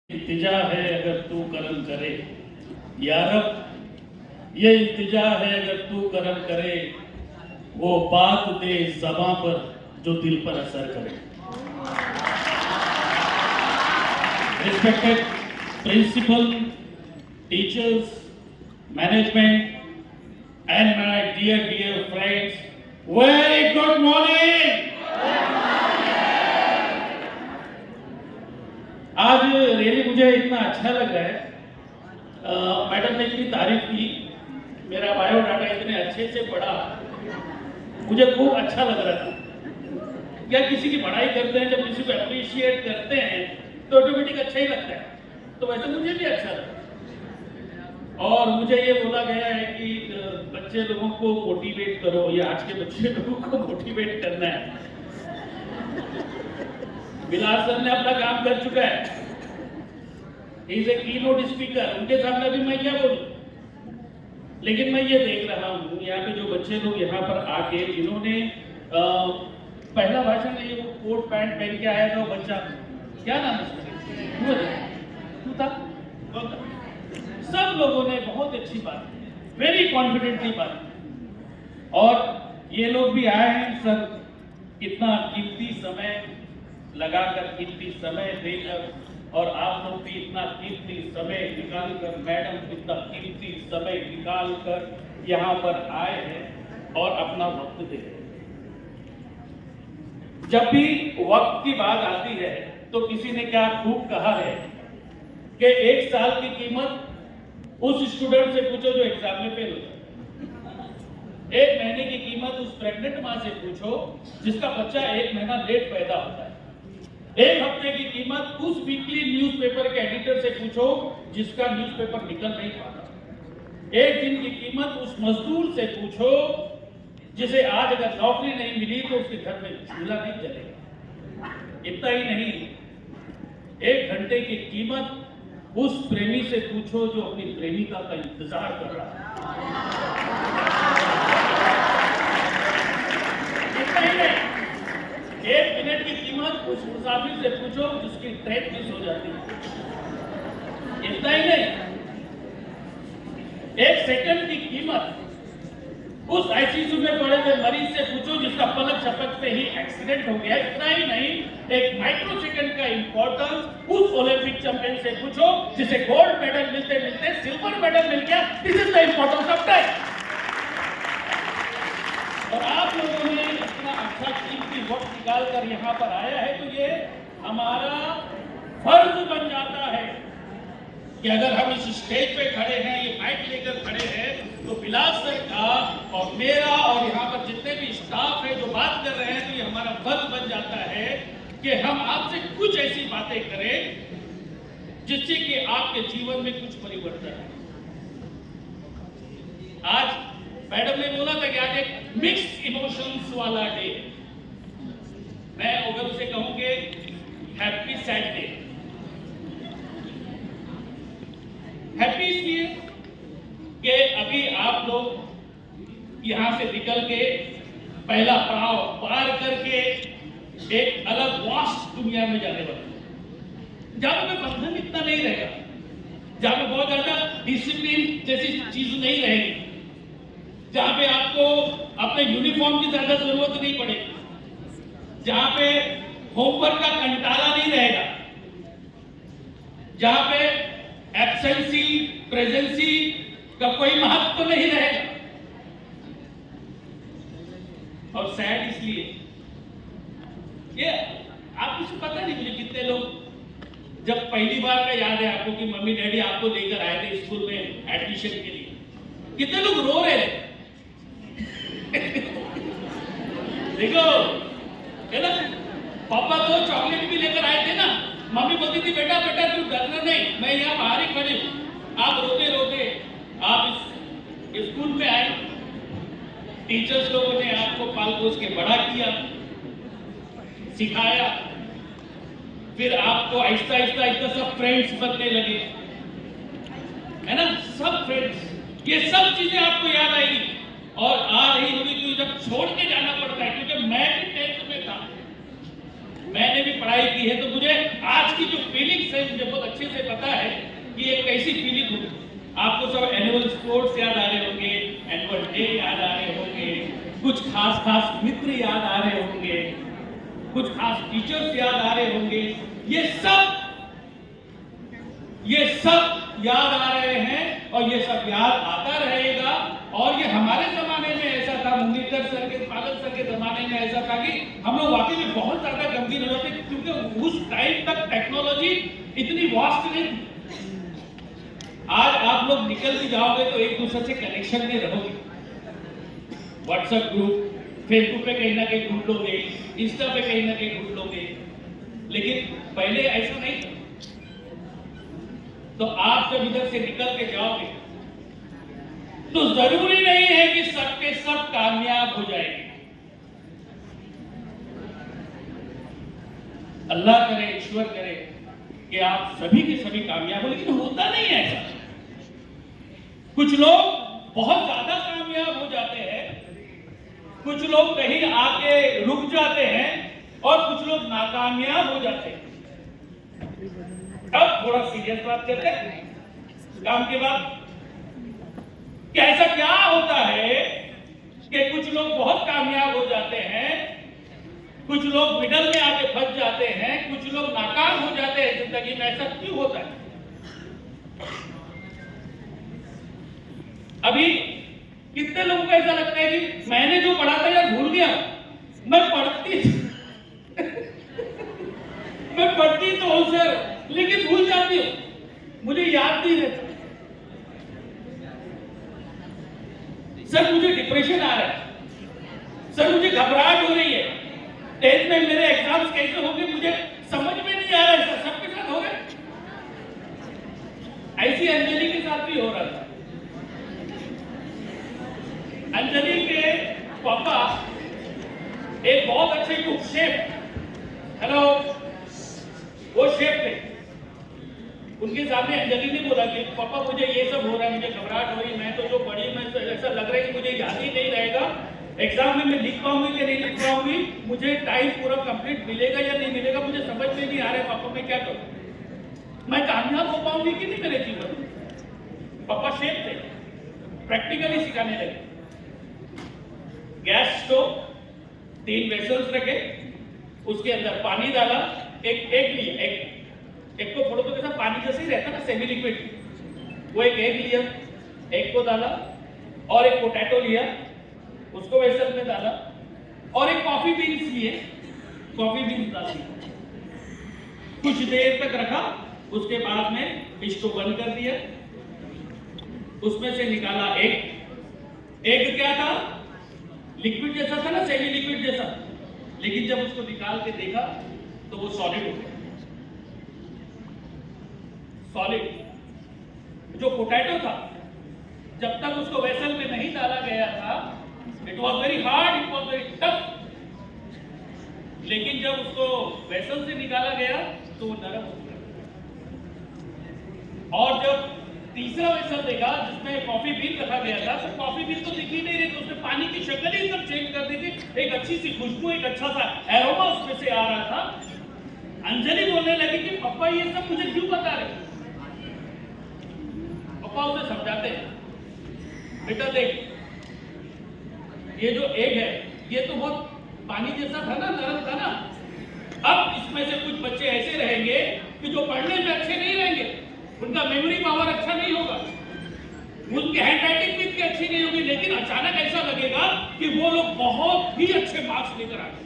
इल्तिजा है अगर तू करम करे या रब, ये इल्तिजा है अगर तू करम करे, वो बात दे ज़बां पर जो दिल पर असर करे। Respected principal, teachers, management, and my dear friends, very good morning. आज रियली मुझे इतना अच्छा लग रहा है। मैडम ने इतनी तारीफ की, मेरा बायोडाटा इतने अच्छे से पढ़ा, मुझे खूब अच्छा लग रहा था। क्या किसी की पढ़ाई करते हैं, जब किसी को अप्रिशिएट करते हैं तो ऑटोमेटिक अच्छा ही लगता है। तो वैसे मुझे भी अच्छा लगा। और मुझे ये बोला गया है कि बच्चे लोगों को मोटिवेट करो, या आज के बच्चे लोगों को मोटिवेट करना है। बिलास सर ने अपना काम कर चुका है, इज ए कीनोट स्पीकर, उनके सामने भी मैं क्या बोलूं। लेकिन मैं ये देख रहा हूँ यहाँ पे जो बच्चे लोग यहाँ पर आके जिन्होंने पहला भाषण में ये वो कोट पैंट पहन के आया था, वो बच्चा क्या नाम है, सब लोगों ने बहुत अच्छी बात, वेरी कॉन्फिडेंटली बात। और ये लोग भी आए हैं सर, इतना कीमती समय लगाकर, कीमती समय देकर, और आप लोग भी इतना कीमती समय निकालकर, मैडम इतना कीमती समय निकालकर यहाँ पर आए हैं और अपना वक्त दे रहे हैं। जब भी वक्त की बात आती है तो किसी ने क्या खूब कहा है कि 1 साल की कीमत उस स्टूडेंट से पूछो जो एग्जाम में फेल होता है। 1 महीने की कीमत उस प्रेग्नेंट मां से पूछो जिसका बच्चा 1 महीना लेट पैदा होता है। 1 हफ्ते की कीमत उस वीकली न्यूज़पेपर के एडिटर से पूछो जिसका न्यूज़पेपर निकल नहीं पाता। 1 दिन की कीमत उस मजदूर से पूछो जिसे आज अगर नौकरी नहीं मिली तो उसके घर में चूल्हा नहीं जलेगा। इतना ही नहीं, 1 घंटे की कीमत उस प्रेमी से पूछो जो अपनी प्रेमिका का इंतजार कर रहा है। इतना ही नहीं, 1 मिनट की कीमत उस मुसाफिर से पूछो जिसकी ट्रेन मिस हो जाती है। इतना ही नहीं, 1 सेकंड की कीमत उस आईसीयू में पड़े हुए मरीज से पूछो जिसका पलक झपकते ही एक्सीडेंट हो गया। इतना ही नहीं, 1 माइक्रो सेकंड का इंपॉर्टेंस उस ओलंपिक चैंपियन से पूछो जिसे गोल्ड मेडल मिलते मिलते सिल्वर मेडल मिल गया। This is the importance of time. और आप लोगों ने इतना अच्छा कीमती वक्त निकाल कर यहाँ पर आया है, तो ये हमारा फर्ज बन जाता है कि अगर हम इस स्टेज पे खड़े हैं, ये माइक लेकर खड़े हैं, तो बिलास सर का और मेरा और यहाँ पर जितने भी स्टाफ है जो बात कर रहे हैं, तो ये हमारा फर्ज बन जाता है कि हम आपसे कुछ ऐसी बातें करें जिससे कि आपके जीवन में कुछ परिवर्तन है। आज मैडम ने बोला था कि आज एक मिक्स इमोशंस वाला डे। मैं अगर उसे कहूंगे हैप्पी सैड डे। हैप्पी इसलिए कि अभी आप लोग यहां से निकल के पहला पड़ाव पार करके एक अलग वास्ट दुनिया में जाने वाले हैं, जहां पे बंधन इतना नहीं रहेगा, जहां पे बहुत ज्यादा डिसिप्लिन जैसी चीज नहीं रहेगी, जहां पे आपको अपने यूनिफॉर्म की ज्यादा जरूरत नहीं पड़ेगी, जहां पे होमवर्क का कंटाला नहीं रहेगा, जहां पे एब्सेंसी प्रेजेंसी का कोई महत्व नहीं रहेगा। और सैड इसलिए, ये आपको से पता नहीं मुझे कितने लोग, जब पहली बार का याद है आपको कि मम्मी डैडी आपको लेकर आए थे स्कूल में एडमिशन के लिए, कितने लोग रो रहे थे। देखो है ना, पापा तो चॉकलेट भी लेकर आए थे ना, मम्मी बोलती थी बेटा बेटा तू डरना नहीं, मैं यहाँ बाहर ही खड़ी हूँ। आप रोते रोते आप इस स्कूल में आए, टीचर्स लोगों ने आपको पाल पोस के बड़ा किया, सिखाया, फिर आपको आहिस्ता आहिस्ता इतना सब फ्रेंड्स बनने लगे, है ना, सब फ्रेंड्स। ये सब चीजें आपको याद आएगी और आ रही होगी, क्योंकि जब छोड़ के जाना पड़ता है, क्योंकि मैं भी 10th में था, मैंने भी पढ़ाई की है, तो मुझे आज की जो फीलिंग्स है मुझे बहुत अच्छे से पता है कि ये कैसी फीलिंग होगी। आपको सब एनुअल स्पोर्ट्स याद आ रहे होंगे, एनुअल डे याद आ रहे होंगे, कुछ खास मित्र याद आ रहे होंगे, कुछ खास टीचर्स याद आ रहे होंगे। ये सब याद आ रहे हैं और ये सब याद आता रहेगा। और ये हमारे जमाने में ऐसा था, मुंगेकर सर के, पागल सर के जमाने में ऐसा था कि हम लोग वाकई में बहुत ज्यादा गंभीर हो जाते, क्योंकि उस टाइम तक टेक्नोलॉजी इतनी वास्ट नहीं थी। आज आप लोग निकल भी जाओगे तो एक दूसरे से कनेक्शन में रहोगे। व्हाट्सएप ग्रुप, फेसबुक पे कहीं ना कहीं ढूंढ लोगे, इंस्टा पे कहीं ना कहीं ढूंढ लोगे, लेकिन पहले ऐसा नहीं था। तो आप जब इधर से निकल के जाओगे तो जरूरी नहीं है कि सबके सब कामयाब हो जाएंगे। अल्लाह करे, ईश्वर करे कि आप सभी के सभी कामयाब हो, लेकिन होता नहीं है ऐसा। कुछ लोग बहुत ज्यादा कामयाब हो जाते हैं, कुछ लोग कहीं आके रुक जाते हैं और कुछ लोग नाकामयाब हो जाते हैं। अब थोड़ा सीरियस बात करते हैं काम के बाद। ऐसा क्या होता है कि कुछ लोग बहुत कामयाब हो जाते हैं, कुछ लोग मिडल में आके फंस जाते हैं, कुछ लोग नाकाम हो जाते हैं जिंदगी में? ऐसा क्यों होता है? अभी कितने लोगों को ऐसा लगता है कि मैंने जो पढ़ा था यार भूल गया। मैं पढ़ती तो हूं सर, लेकिन भूल जाती हूं, मुझे याद नहीं रहता। सर मुझे डिप्रेशन आ रहा है, सर मुझे घबराहट हो रही है, 10th में मेरे एग्जाम्स कैसे होंगे मुझे समझ में नहीं आ रहा है। सर सबके साथ हो गए, ऐसी अंजलि के साथ भी हो रहा था। अंजलि के पापा एक बहुत अच्छे कुक, शेफ, हेलो, वो शेफ थे। उनके सामने अंजलि ने बोला कि पापा मुझे ये सब हो रहा है, मुझे घबराहट हो रही है, मैं तो जो पढ़ी मैं तो ऐसा लग रहा है कि मुझे याद ही नहीं रहेगा, एग्जाम में मैं लिख पाऊंगी कि नहीं लिख पाऊंगी, मुझे टाइम पूरा कंप्लीट मिलेगा या नहीं मिलेगा, मुझे समझ में नहीं आ रहा है पापा, मैं क्या करूं, मैं कामयाब हो पाऊंगी कि नहीं मेरे जीवन में? पापा शेफ थे, प्रैक्टिकली सिखाने लगे। गैस स्टोव, 3 वेसल्स रखे, उसके अंदर पानी डाला, एक को थोड़ा तो कैसा पानी जैसे ही रहता ना, सेमी लिक्विड, वो एक एग लिया, एग को डाला, और एक पोटैटो लिया, उसको वेसल में डाला, और एक कॉफी बीन्स लिए, कॉफी बीन्स डाल दिया, कुछ देर तक रखा, उसके बाद में इसको बंद कर दिया, उसमें से निकाला एग क्या था? लिक्विड जैसा था ना, सेमी लिक्विड जैसा, लेकिन जब उसको निकाल के देखा तो वो सॉलिड हो गया। सॉलिड। जो पोटैटो था, जब तक उसको वेसल में नहीं डाला गया था, it was very hard, it was very tough, लेकिन जब उसको वेसल से निकाला गया तो वो नरम हो गया। और जब तीसरा वेसल देखा जिसमें कॉफी बीन रखा गया था, तो कॉफी बीन तो दिख ही नहीं रही थी, उसने पानी की शक्ल ही एकदम चेंज कर दी थी, एक अच्छी सी खुशबू, एक अच्छा सा एरोमा उसमें से आ रहा था। अंजलि बोलने लगी कि पापा ये सब मुझे क्यों बता रहे? पापा उसे समझाते हैं, बेटा देख, ये जो एग है ये तो बहुत पानी जैसा था ना, नरम था ना, अब इसमें से कुछ बच्चे ऐसे रहेंगे कि जो पढ़ने में अच्छे नहीं रहेंगे, उनका मेमोरी पावर अच्छा नहीं होगा, उनकी हैंडराइटिंग भी इतनी अच्छी नहीं होगी, लेकिन अचानक ऐसा लगेगा कि वो लोग बहुत ही अच्छे मार्क्स लेकर आ गए।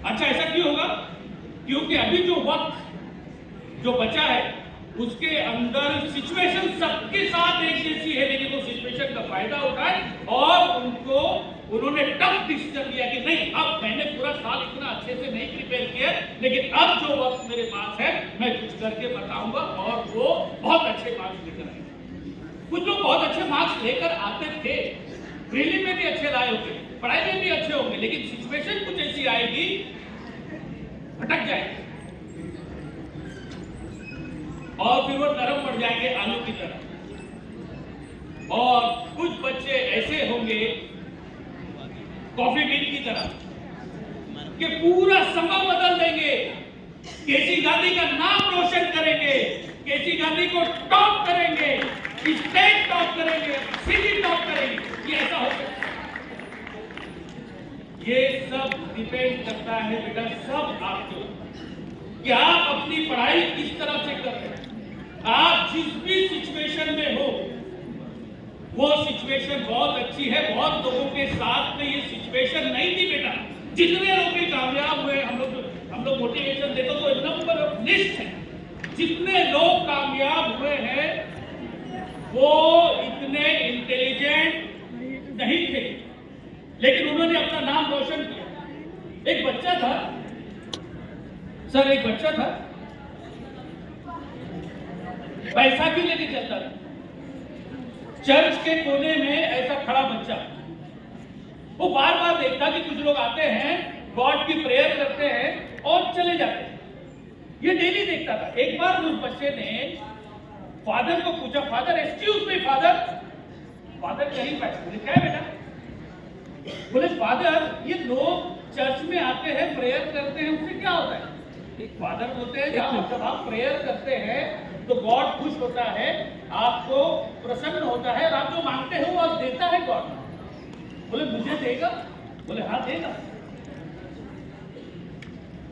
अच्छा ऐसा क्यों होगा? क्योंकि अभी जो वक्त जो बचा है उसके अंदर सिचुएशन सबके साथ एक जैसी है, लेकिन वो सिचुएशन का फायदा उठाए और उन्होंने टफ डिसीजन लिया कि नहीं, अब मैंने पूरा साल इतना अच्छे से नहीं प्रिपेयर किया, लेकिन अब जो वक्त मेरे पास है मैं कुछ करके बताऊंगा, और वो बहुत अच्छे मार्क्स लेकर आए। कुछ लोग बहुत अच्छे मार्क्स लेकर आते थे, प्रीलिम में भी अच्छे लाए होंगे, पढ़ाई में भी अच्छे होंगे, लेकिन सिचुएशन कुछ ऐसी आएगी, भटक जाएगी और फिर वो नरम पड़ जाएंगे आलू की तरह। और कुछ बच्चे ऐसे होंगे कॉफी बीन की तरह, कि पूरा समय बदल देंगे, केसी गांधी का नाम रोशन करेंगे, केसी गांधी को टॉप करेंगे, स्टेट टॉप करेंगे, सिटी टॉप करेंगे, ये ऐसा हो सकता है। ये सब डिपेंड करता है बेटा सब आपके ऊपर कि आप अपनी पढ़ाई किस तरह से कर रहे हैं। आप जिस भी सिचुएशन में हो वो सिचुएशन बहुत अच्छी है। बहुत लोगों के साथ में ये सिचुएशन नहीं थी बेटा। जितने लोग भी कामयाब हुए, हम लोग मोटिवेशन देखो तो नंबर ऑफ लिस्ट है, जितने लोग कामयाब हुए हैं वो इतने इंटेलिजेंट नहीं थे, लेकिन उन्होंने अपना नाम रोशन किया। एक बच्चा था सर, एक बच्चा था, बैसाखी लेके चलता था। चर्च के कोने में ऐसा खड़ा बच्चा, वो बार बार देखता कि कुछ लोग आते हैं, गॉड की प्रेयर करते हैं और चले जाते हैं। ये डेली देखता था। एक बार उस बच्चे ने फादर को पूछा, father excuse me father. Father कहीं बैठे, बोले क्या है बेटा? बोले फादर ये लोग चर्च में आते हैं, प्रेयर करते हैं, उससे क्या होता है? फादर बोलते हैं जब आप प्रेयर करते हैं तो गॉड खुश होता है, आपको प्रसन्न होता है और आप जो मांगते हो वो आप देता है गॉड। बोले मुझे देगा? बोले हाँ देगा।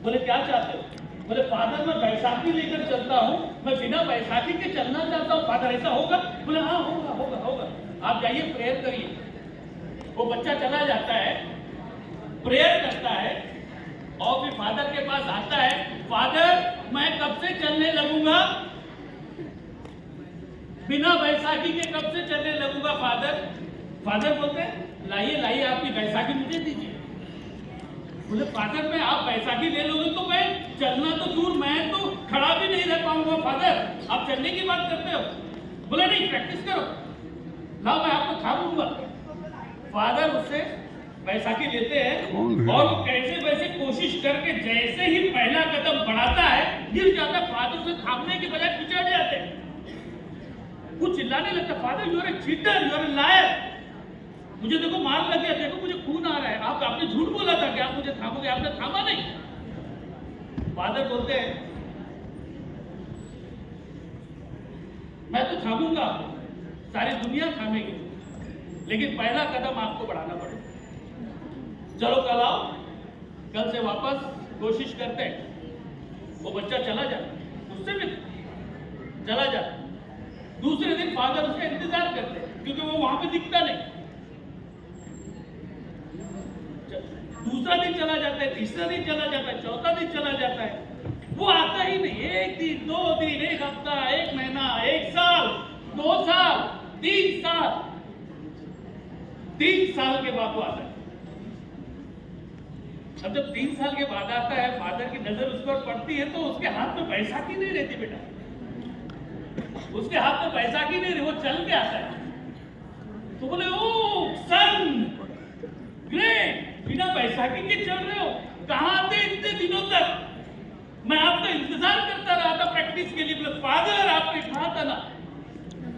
बोले क्या चाहते हो? बोले फादर मैं बैसाखी लेकर चलता हूँ, मैं बिना बैसाखी के चलना चाहता हूँ। फादर ऐसा होगा? बोले हाँ होगा होगा होगा, आप जाइए प्रेयर करिए। वो बच्चा चला जाता है, प्रेयर करता है और फिर फादर के पास आता है, फादर मैं कब से चलने लगूंगा? बिना बैसाखी के कब से चलने लगूंगा फादर? फादर बोलते हैं लाइए लाइए आपकी बैसाखी मुझे दीजिए। बोले फादर मैं आप बैसाखी ले लोगे तो मैं चलना तो दूर, मैं तो खड़ा भी नहीं रह पाऊंगा फादर, आप चलने की बात करते हो। बोले नहीं प्रैक्टिस करो, लाओ मैं आपको थामूंगा। फादर उससे बैसाखी लेते हैं और वो कैसे वैसे कोशिश करके जैसे ही पहला कदम बढ़ाता है गिर जाता है। फादर से थामने की बजाय पीछे जाते हैं। वो चिल्लाने लगता, father you are a cheater, you are a liar, मुझे देखो मार लग गया, देखो मुझे खून आ रहा है, आपने झूठ बोला था कि आप मुझे थामोगे, आपने थामा नहीं। फादर बोलते हैं मैं तो थामूंगा आपको, सारी दुनिया थामेगी, लेकिन पहला कदम आपको बढ़ाना पड़ेगा। चलो कल आओ, कल से वापस कोशिश करते हैं। वो बच्चा चला जाता, उससे भी चला जाता। दूसरे दिन फादर उसका इंतजार करते हैं क्योंकि वो वहां पे दिखता नहीं। दूसरा दिन चला जाता है, तीसरा दिन चला जाता है, चौथा दिन चला जाता है, वो आता ही नहीं। एक दिन, 2 दिन, 1 हफ्ता, 1 महीना, 1 साल, 2 साल, 3 साल, 3 साल के बाद वो आता है। अब जब 3 साल के बाद आता है, फादर की नजर उस पर पड़ती है तो उसके हाथ में बैसाखी नहीं रहती बेटा, उसके हाथ में बैसाखी नहीं रही, वो चल के आता है। तो बोले ओ सन ग्रेट, बिना बैसाखी के चल रहे हो, कहां थे इतने दिनों तक? मैं आपका इंतजार करता रहा था प्रैक्टिस के लिए। बोले फादर आपने कहा था ना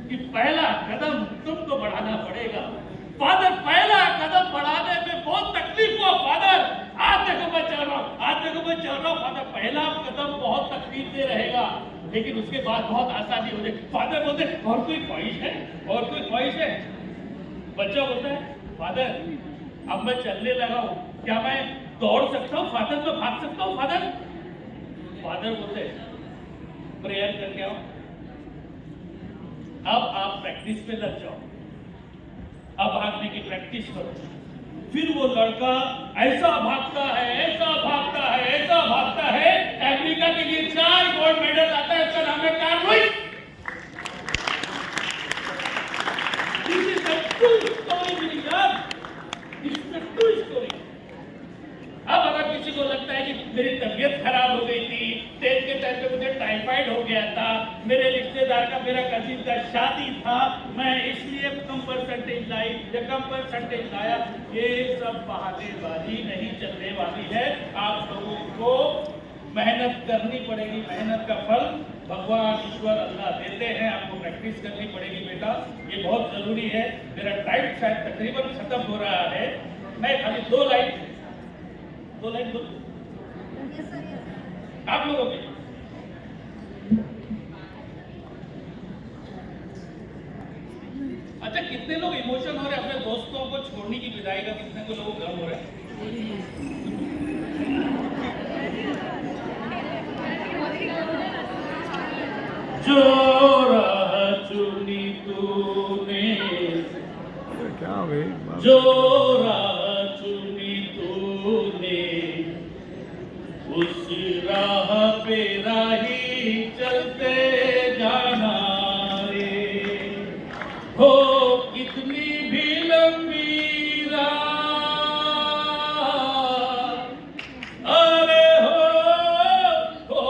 कि पहला कदम तुमको बढ़ाना पड़ेगा। फादर पहला कदम बढ़ाने में बहुत तकलीफ हुआ फादर, आज देखो मैं चल रहा हूँ, आज देखो मैं चल रहा हूँ। फादर पहला कदम बहुत तकलीफ दे रहेगा, लेकिन उसके बाद बहुत आसानी हो जाएगी। फादर बोलते और कोई ख्वाहिश है, और कोई ख्वाहिश है? बच्चा बोलता है फादर अब मैं चलने लगा हूँ, क्या मैं दौड़ सकता हूँ फादर? मैं भाग सकता हूँ फादर? फादर बोलते प्रेयर करके आओ, अब आप प्रैक्टिस पे लग जाओ, अब भागने की प्रैक्टिस करो। फिर वो लड़का ऐसा भागता है, ऐसा भागता है, ऐसा भागता है, अमेरिका के लिए 4 गोल्ड मेडल आता है। उसका नाम है Carl Lewis. This is a true story मेरी यार, this is a true story। अब अगर किसी को लगता है कि मेरी तबीयत खराब हो गई थी, 10th के टाइम पे मुझे टाइफाइड हो गया था, मेरे रिश्तेदार का, मेरा कजिन का शादी था, मैं इसलिए कम परसेंटेज लाया, ये सब बहानेबाजी नहीं चलने वाली है। आप लोगों को मेहनत करनी पड़ेगी, मेहनत का फल भगवान ईश्वर अल्लाह देते हैं, आपको प्रैक्टिस करनी पड़ेगी बेटा, ये बहुत जरूरी है। मेरा टाइम शायद तकरीबन खत्म हो रहा है, मैं खाली 2 दो लाइन बोलो आप लोगों के। अच्छा, कितने लोग इमोशन हो रहे हैं अपने दोस्तों को छोड़ने की विदाई का? कितने को लोग गम हो रहा है? जो राह चुनी तूने, क्या भाई जो राह चुनी तूने, उस राह पे राही चलते जाना रे। हो कितनी भी लंबी राह, अरे हो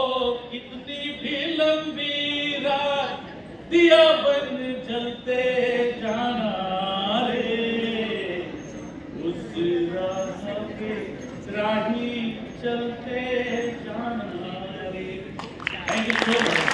कितनी भी लंबी राह, दिया बन जलते जाना रे। उस राह पे राही चलते जाना रे। Thank you so much.